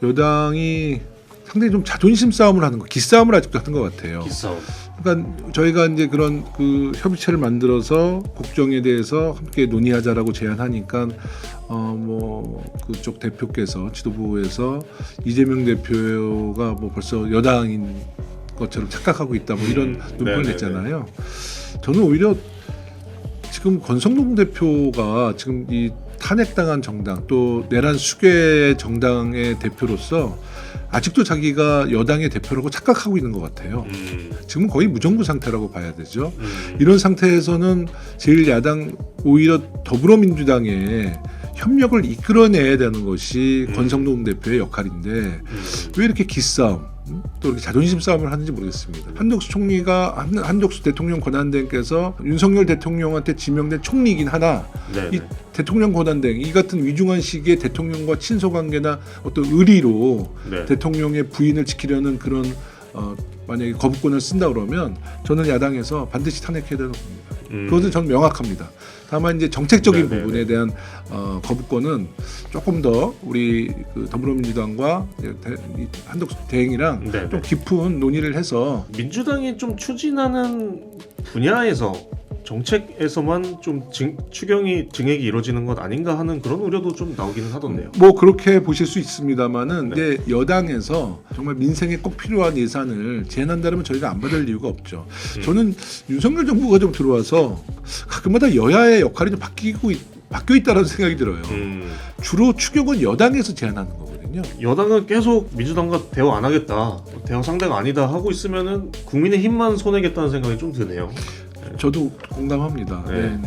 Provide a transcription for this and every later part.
여당이 상당히 좀 자존심 싸움을 하는 거, 기싸움을 아직도 하는 것 같아요. 기싸움. 그러니까 저희가 이제 그런 그 협의체를 만들어서 국정에 대해서 함께 논의하자라고 제안하니까 뭐 그쪽 대표께서 지도부에서 이재명 대표가 뭐 벌써 여당인 것처럼 착각하고 있다 뭐 이런 논평을 냈잖아요. 저는 오히려 지금 권성동 대표가 지금 이 탄핵당한 정당 또 내란 수괴 정당의 대표로서 아직도 자기가 여당의 대표라고 착각하고 있는 것 같아요. 지금 거의 무정부 상태라고 봐야 되죠. 이런 상태에서는 제1야당 오히려 더불어민주당의 협력을 이끌어내야 되는 것이 권성동 대표의 역할인데 왜 이렇게 기싸움 또 이렇게 자존심 싸움을 하는지 모르겠습니다. 한덕수 총리가 한덕수 대통령 권한대행께서 윤석열 대통령한테 지명된 총리이긴 하나 이 대통령 권한대행 이 같은 위중한 시기에 대통령과 친소 관계나 어떤 의리로 대통령의 부인을 지키려는 그런 만약에 거부권을 쓴다 그러면 저는 야당에서 반드시 탄핵해야 되는 겁니다. 그것은 저는 명확합니다. 다만 이제 정책적인 부분에 대한 거부권은 조금 더 우리 그 더불어민주당과 한덕수 대행이랑 좀 깊은 논의를 해서 민주당이 좀 추진하는 분야에서 정책에서만 좀 증액이 이루어지는 것 아닌가 하는 그런 우려도 좀 나오기는 하던데요. 뭐 그렇게 보실 수 있습니다만은 이제 여당에서 정말 민생에 꼭 필요한 예산을 제안한다면 저희가 안 받을 이유가 없죠. 저는 윤석열 정부가 좀 들어와서 가끔마다 여야의 역할이 좀 바뀌어 있다는 생각이 들어요. 주로 추격은 여당에서 제안하는 거거든요. 여당은 계속 민주당과 대화 안 하겠다, 대화 상대가 아니다 하고 있으면은 국민의힘만 손해겠다는 생각이 좀 드네요. 저도 공감합니다. 네.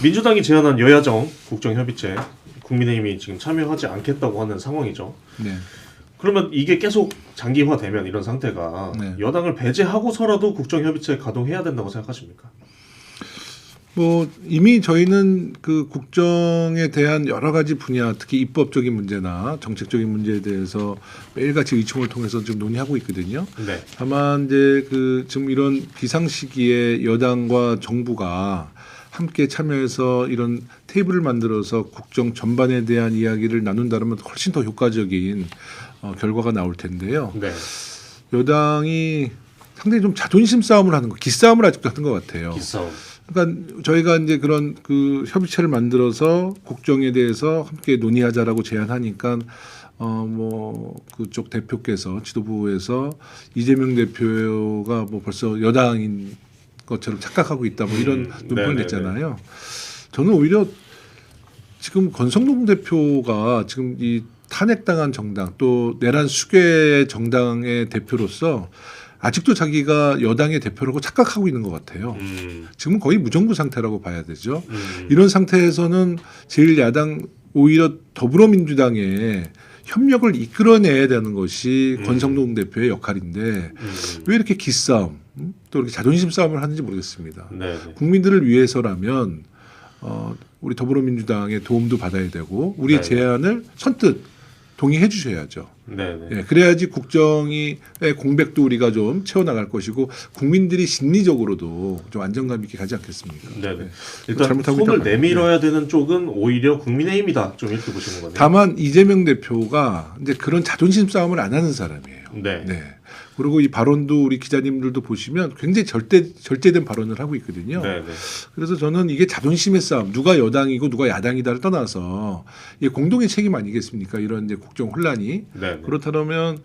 민주당이 제안한 여야정 국정협의체 국민의힘이 지금 참여하지 않겠다고 하는 상황이죠. 그러면 이게 계속 장기화되면 이런 상태가 여당을 배제하고서라도 국정협의체 가동해야 된다고 생각하십니까? 뭐 이미 저희는 그 국정에 대한 여러 가지 분야, 특히 입법적인 문제나 정책적인 문제에 대해서 매일같이 의총을 통해서 좀 논의하고 있거든요. 다만 이제 그 지금 이런 비상 시기에 여당과 정부가 함께 참여해서 이런 테이블을 만들어서 국정 전반에 대한 이야기를 나눈다면 훨씬 더 효과적인 결과가 나올 텐데요. 여당이 상당히 좀 자존심 싸움을 하는 거, 기싸움을 아직도 하는 것 같아요. 기싸움. 그러니까 저희가 이제 그런 그 협의체를 만들어서 국정에 대해서 함께 논의하자라고 제안하니까 뭐 그쪽 대표께서 지도부에서 이재명 대표가 뭐 벌써 여당인 것처럼 착각하고 있다 뭐 이런 논평을 냈잖아요. 저는 오히려 지금 권성동 대표가 지금 이 탄핵당한 정당 또 내란 수괴 정당의 대표로서 아직도 자기가 여당의 대표라고 착각하고 있는 것 같아요. 지금 거의 무정부 상태라고 봐야 되죠. 이런 상태에서는 제1야당 오히려 더불어민주당의 협력을 이끌어내야 되는 것이 권성동 대표의 역할인데 왜 이렇게 기싸움 또 이렇게 자존심 싸움을 하는지 모르겠습니다. 국민들을 위해서라면 우리 더불어민주당의 도움도 받아야 되고 우리의 제안을 선뜻 동의해 주셔야죠. 그래야지 국정의 공백도 우리가 좀 채워나갈 것이고 국민들이 심리적으로도 좀 안정감 있게 가지 않겠습니까? 일단 손을 내밀어야 되는 쪽은 오히려 국민의힘이다. 좀 이렇게 보시는 거네요. 다만 이재명 대표가 이제 그런 자존심 싸움을 안 하는 사람이에요. 그리고 이 발언도 우리 기자님들도 보시면 굉장히 절제된 발언을 하고 있거든요. 그래서 저는 이게 자존심의 싸움, 누가 여당이고 누가 야당이다를 떠나서 이게 공동의 책임 아니겠습니까? 이런 이제 국정 혼란이. 그렇다면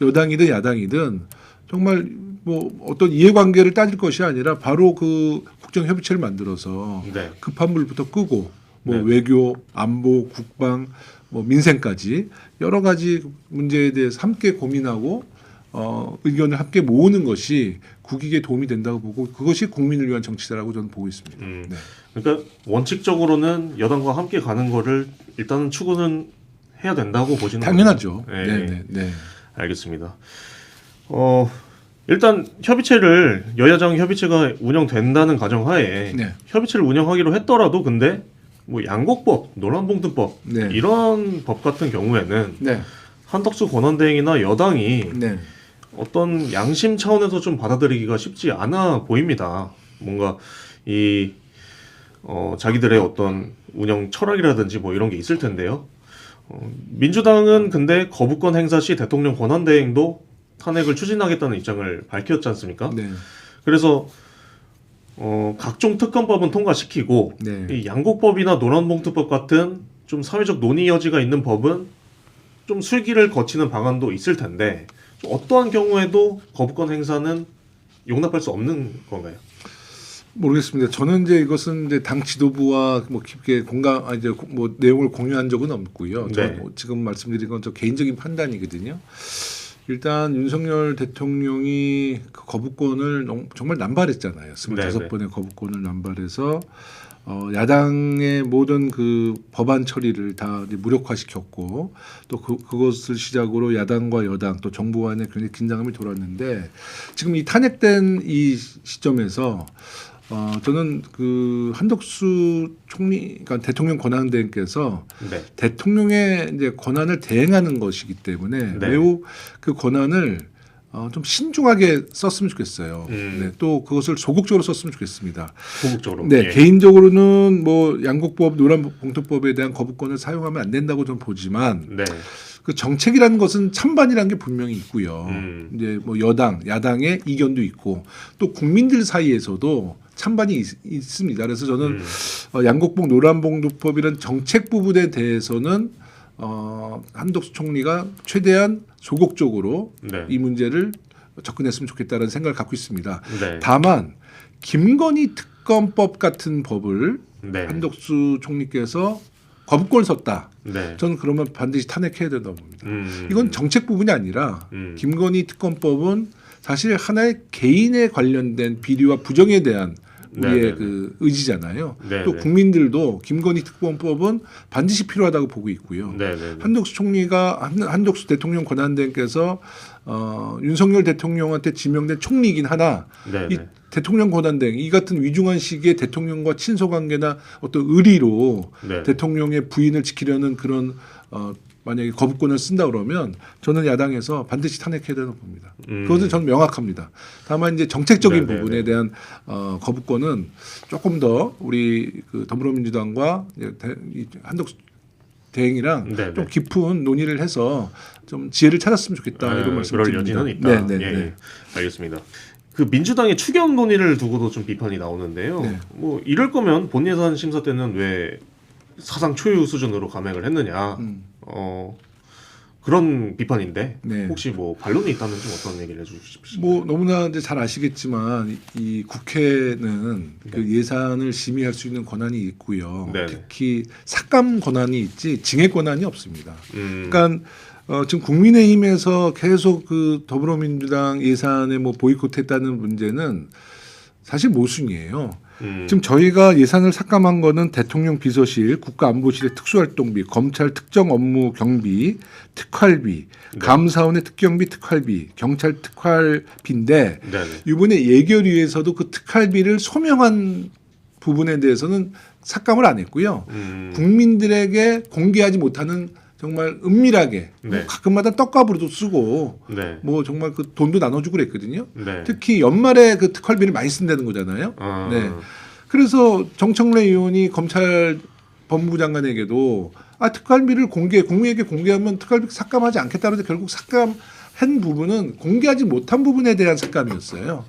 여당이든 야당이든 정말 뭐 어떤 이해관계를 따질 것이 아니라 바로 그 국정협의체를 만들어서 급한 물부터 끄고 뭐 외교, 안보, 국방, 뭐 민생까지 여러 가지 문제에 대해서 함께 고민하고 의견을 함께 모으는 것이 국익에 도움이 된다고 보고 그것이 국민을 위한 정치다라고 저는 보고 있습니다. 그러니까 원칙적으로는 여당과 함께 가는 거를 일단은 추구는 해야 된다고 보시는 거죠? 당연하죠. 알겠습니다. 일단 여야정 협의체가 운영된다는 가정하에 협의체를 운영하기로 했더라도 근데 뭐 양곡법, 논란봉투법 이런 법 같은 경우에는 한덕수 권한대행이나 여당이 어떤 양심 차원에서 좀 받아들이기가 쉽지 않아 보입니다. 뭔가 자기들의 어떤 운영 철학이라든지 뭐 이런 게 있을 텐데요. 민주당은 근데 거부권 행사 시 대통령 권한대행도 탄핵을 추진하겠다는 입장을 밝혔지 않습니까? 네. 그래서 각종 특검법은 통과시키고 네. 이 양곡법이나 노란봉투법 같은 좀 사회적 논의 여지가 있는 법은 좀 술기를 거치는 방안도 있을 텐데 좀 어떠한 경우에도 거부권 행사는 용납할 수 없는 건가요? 모르겠습니다. 저는 이제 이것은 이제 당 지도부와 뭐 깊게 이제 뭐 내용을 공유한 적은 없고요. 네. 지금 말씀드린 건 저 개인적인 판단이거든요. 일단 윤석열 대통령이 그 거부권을 정말 남발했잖아요. 25번의 거부권을 남발해서 야당의 모든 그 법안 처리를 다 이제 무력화시켰고 또 그것을 시작으로 야당과 여당 또 정부 간에 굉장히 긴장감이 돌았는데 지금 이 탄핵된 이 시점에서 저는 그 한덕수 총리, 그러니까 대통령 권한대행께서 네. 대통령의 이제 권한을 대행하는 것이기 때문에 네. 매우 그 권한을 좀 신중하게 썼으면 좋겠어요. 네, 또 그것을 소극적으로 썼으면 좋겠습니다. 소극적으로. 네, 예. 개인적으로는 뭐 양곡법, 노란봉투법에 대한 거부권을 사용하면 안 된다고 저는 보지만. 네. 그 정책이라는 것은 찬반이라는 게 분명히 있고요. 이제 뭐 여당, 야당의 이견도 있고 또 국민들 사이에서도 찬반이 있습니다. 그래서 저는 양곡법, 노란봉투법이라는 정책 부분에 대해서는 한덕수 총리가 최대한 소극적으로 네. 이 문제를 접근했으면 좋겠다는 생각을 갖고 있습니다. 네. 다만 김건희 특검법 같은 법을 네. 한덕수 총리께서 거부권을 썼다. 네. 저는 그러면 반드시 탄핵해야 된다고 봅니다. 이건 정책 부분이 아니라 김건희 특검법은 사실 하나의 개인에 관련된 비리와 부정에 대한 우리의 네네. 그 의지잖아요. 네네. 또 국민들도 김건희 특검법은 반드시 필요하다고 보고 있고요. 네네. 한덕수 총리가 한덕수 대통령 권한대행께서 윤석열 대통령한테 지명된 총리이긴 하나 네네. 이 대통령 권한대행 이 같은 위중한 시기에 대통령과 친소 관계나 어떤 의리로 네. 대통령의 부인을 지키려는 그런 만약에 거부권을 쓴다 그러면 저는 야당에서 반드시 탄핵해야 된다고 봅니다. 그것은 저는 명확합니다. 다만 이제 정책적인 네네네. 부분에 대한 거부권은 조금 더 우리 그 더불어민주당과 이 한덕수 대행이랑 네네. 좀 깊은 논의를 해서 좀 지혜를 찾았으면 좋겠다 이런 말씀을 그럴 드립니다. 여지는 있다. 네, 네, 예, 네. 예. 알겠습니다. 그 민주당의 추경 논의를 두고도 좀 비판이 나오는데요. 네. 뭐 이럴 거면 본 예산 심사 때는 왜 사상 초유 수준으로 감액을 했느냐. 그런 비판인데 네. 혹시 뭐 반론이 있다면 좀 어떤 얘기를 해주십시오. 뭐 너무나 이제 잘 아시겠지만 이 국회는 그 예산을 심의할 수 있는 권한이 있고요. 네네. 특히 삭감 권한이 있지 증액 권한이 없습니다. 그러니까 지금 국민의힘에서 계속 그 더불어민주당 예산에 뭐 보이콧했다는 문제는 사실 모순이에요. 지금 저희가 예산을 삭감한 거는 대통령 비서실, 국가안보실의 특수활동비, 검찰 특정 업무 경비, 특활비, 네. 감사원의 특경비, 특활비, 경찰 특활비인데 네네. 이번에 예결위에서도 그 특활비를 소명한 부분에 대해서는 삭감을 안 했고요. 국민들에게 공개하지 못하는 정말 은밀하게 네. 뭐 가끔마다 떡값으로도 쓰고 네. 뭐 정말 그 돈도 나눠주고 그랬거든요. 네. 특히 연말에 그 특활비를 많이 쓴다는 거잖아요. 아. 네. 그래서 정청래 의원이 검찰 법무부 장관에게도 특활비를 국민에게 공개하면 특활비 삭감하지 않겠다는데 결국 삭감한 부분은 공개하지 못한 부분에 대한 삭감이었어요.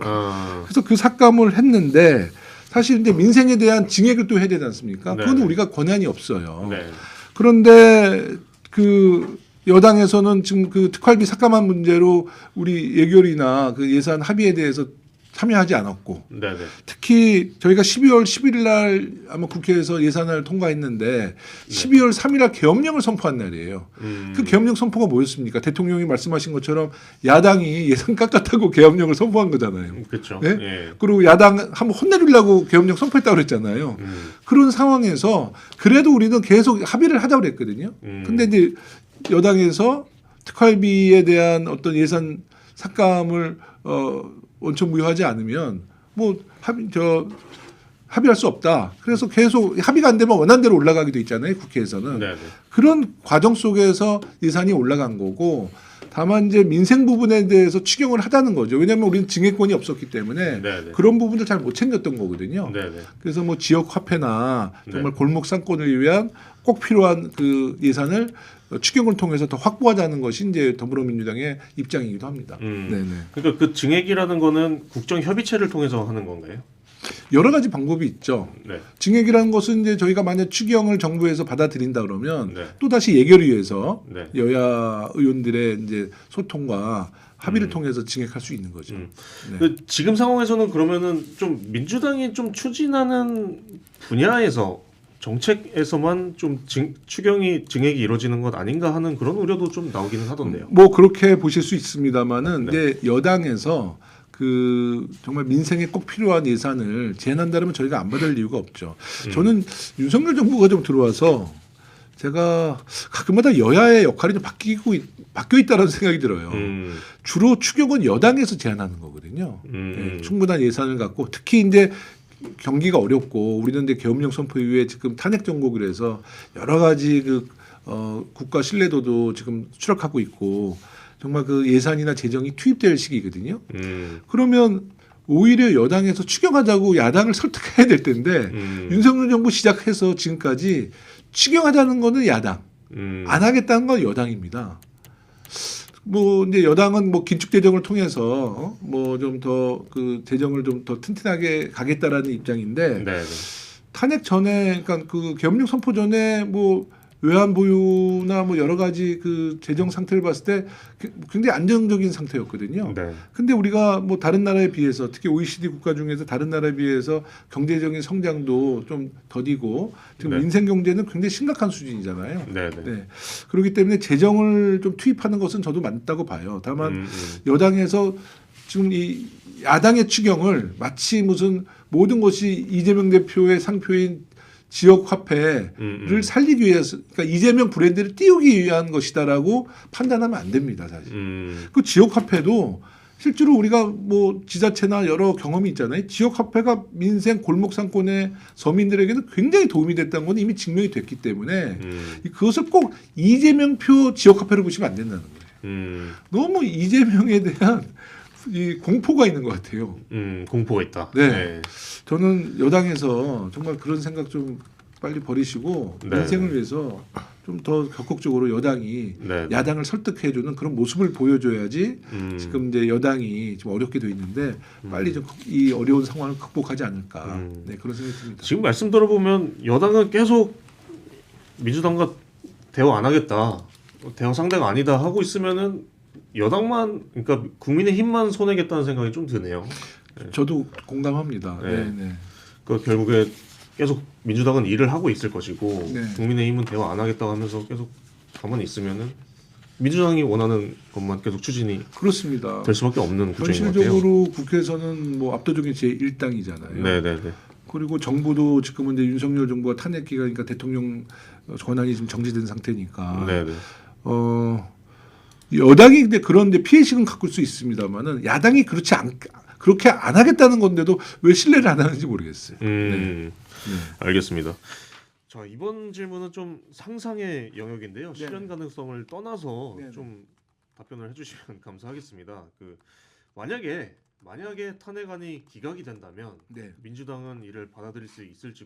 그래서 그 삭감을 했는데 사실 이제 민생에 대한 증액을 또 해야 되지 않습니까? 네. 그건 우리가 권한이 없어요. 네. 그런데 그 여당에서는 지금 그 특활비 삭감한 문제로 우리 예결이나 그 예산 합의에 대해서 참여하지 않았고 네네. 특히 저희가 12월 11일 날 아마 국회에서 예산을 통과했는데 12월 3일 날 계엄령을 선포한 날이에요. 그 계엄령 선포가 뭐였습니까? 대통령이 말씀하신 것처럼 야당이 예산 깎았다고 계엄령을 선포한 거잖아요. 그렇죠. 네? 예. 그리고 야당 한번 혼내주려고 계엄령 선포했다고 그랬잖아요. 그런 상황에서 그래도 우리는 계속 합의를 하자고 그랬거든요. 근데 이제 여당에서 특활비에 대한 어떤 예산 삭감을 원천 무효하지 않으면 뭐 합의할 수 없다. 그래서 계속 합의가 안 되면 원안대로 올라가게 돼 있잖아요. 국회에서는. 네네. 그런 과정 속에서 예산이 올라간 거고 다만 이제 민생 부분에 대해서 추경을 하자는 거죠. 왜냐하면 우리는 증액권이 없었기 때문에 네네. 그런 부분들 잘 못 챙겼던 거거든요. 네네. 그래서 뭐 지역 화폐나 정말 네. 골목 상권을 위한 꼭 필요한 그 예산을 추경을 통해서 더 확보하자는 것이 이제 더불어민주당의 입장이기도 합니다. 네네. 그러니까 그 증액이라는 거는 국정 협의체를 통해서 하는 건가요? 여러 가지 방법이 있죠. 네. 증액이라는 것은 이제 저희가 만약 추경을 정부에서 받아들인다 그러면 네. 또 다시 예결위에서 네. 여야 의원들의 이제 소통과 합의를 통해서 증액할 수 있는 거죠. 네. 그 지금 상황에서는 그러면은 좀 민주당이 좀 추진하는 분야에서 정책에서만 좀 증액이 이루어지는 것 아닌가 하는 그런 우려도 좀 나오기는 하던데요. 뭐 그렇게 보실 수 있습니다만은 네. 이제 여당에서 그 정말 민생에 꼭 필요한 예산을 제안한다면 저희가 안 받을 이유가 없죠. 저는 윤석열 정부가 좀 들어와서 제가 가끔마다 여야의 역할이 좀 바뀌어 있다는 생각이 들어요. 주로 추경은 여당에서 제안하는 거거든요. 네, 충분한 예산을 갖고 특히 이제 경기가 어렵고 우리는 이제 계엄령 선포 이후에 지금 탄핵 정국이라서 여러 가지 국가 신뢰도도 지금 추락하고 있고 정말 그 예산이나 재정이 투입될 시기거든요. 그러면 오히려 여당에서 추경하자고 야당을 설득해야 될 텐데 윤석열 정부 시작해서 지금까지 추경하자는 거는 야당, 안 하겠다는 건 여당입니다. 뭐 이제 여당은 뭐 긴축 재정을 통해서 뭐 좀 더 그 재정을 좀 더 튼튼하게 가겠다라는 입장인데 네. 탄핵 전에 그러니까 그 계엄령 선포 전에 뭐 외환 보유나 뭐 여러 가지 그 재정 상태를 봤을 때 굉장히 안정적인 상태였거든요. 네. 근데 우리가 뭐 다른 나라에 비해서 특히 OECD 국가 중에서 다른 나라에 비해서 경제적인 성장도 좀 더디고 지금 네. 민생 경제는 굉장히 심각한 수준이잖아요. 네. 네. 그렇기 때문에 재정을 좀 투입하는 것은 저도 맞다고 봐요. 다만 여당에서 지금 이 야당의 추경을 마치 무슨 모든 것이 이재명 대표의 상표인 지역 화폐를 살리기 위해서, 그러니까 이재명 브랜드를 띄우기 위한 것이다라고 판단하면 안 됩니다, 사실. 그 지역 화폐도 실제로 우리가 뭐 지자체나 여러 경험이 있잖아요. 지역 화폐가 민생 골목 상권의 서민들에게는 굉장히 도움이 됐다는 건 이미 증명이 됐기 때문에 그것을 꼭 이재명표 지역 화폐로 보시면 안 된다는 거예요. 너무 이재명에 대한 이 공포가 있는 것 같아요. 공포가 있다. 네. 네. 저는 여당에서 정말 그런 생각 좀 빨리 버리시고 네. 민생을 위해서 좀 더 적극적으로 여당이 네. 야당을 설득해주는 그런 모습을 보여줘야지 지금 이제 여당이 좀 어렵게 돼 있는데 빨리 좀 이 어려운 상황을 극복하지 않을까 네, 그런 생각이 듭니다. 지금 말씀 들어보면 여당은 계속 민주당과 대화 안 하겠다, 대화 상대가 아니다 하고 있으면은 여당만, 그러니까 국민의힘만 손해겠다는 생각이 좀 드네요. 네. 저도 공감합니다. 네. 네. 네. 그 결국에 계속 민주당은 일을 하고 있을 것이고 네. 국민의힘은 대화 안 하겠다고 하면서 계속 가만히 있으면은 민주당이 원하는 것만 계속 추진이 그렇습니다. 될 수밖에 없는 구조인 것 같아요. 현실적으로 국회에서는 뭐 압도적인 제1당이잖아요. 네네네. 그리고 정부도 지금은 이제 윤석열 정부가 탄핵 기간이니까 대통령 권한이 지금 정지된 상태니까. 네네. 여당이 근데 그런 데 피해식은 갖고 수 있습니다만은 야당이 그렇게 안 하겠다는 건데도 왜 신뢰를 안 하는지 모르겠어요. 네. 알겠습니다. 자, 이번 질문은 좀 상상의 영역인데요. 실현 가능성을 떠나서 좀 답변을 해주시면 감사하겠습니다. 그 만약에 탄핵안이 기각이 된다면 민주당은 이를 받아들일 수 있을지